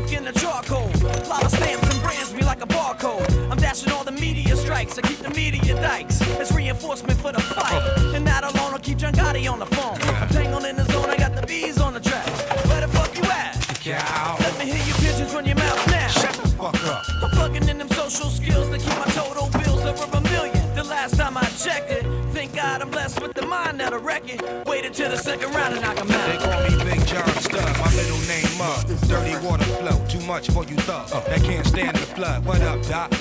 ink in the charcoal. Lot of stamps and brands me like a barcode. I'm dashing all the media strikes. I keep the media dikes. It's reinforcement for the fight. And that alone will keep John Gotti on the phone. I'm tangled in the zone, I got the bees on the track. Where the fuck you at? Let me hear you pigeons run your mouth now. Shut the fuck up. I'm plugging in them social skills to keep my total bills over $1 million. The last time I checked it, thank God I'm blessed with the mind that'll wreck it. Waited till the second round and knock 'em out. They call me Big John Stud, my middle name Mud. Dirty water flow, too much for you thug. That can't stand the flood. What up, Doc?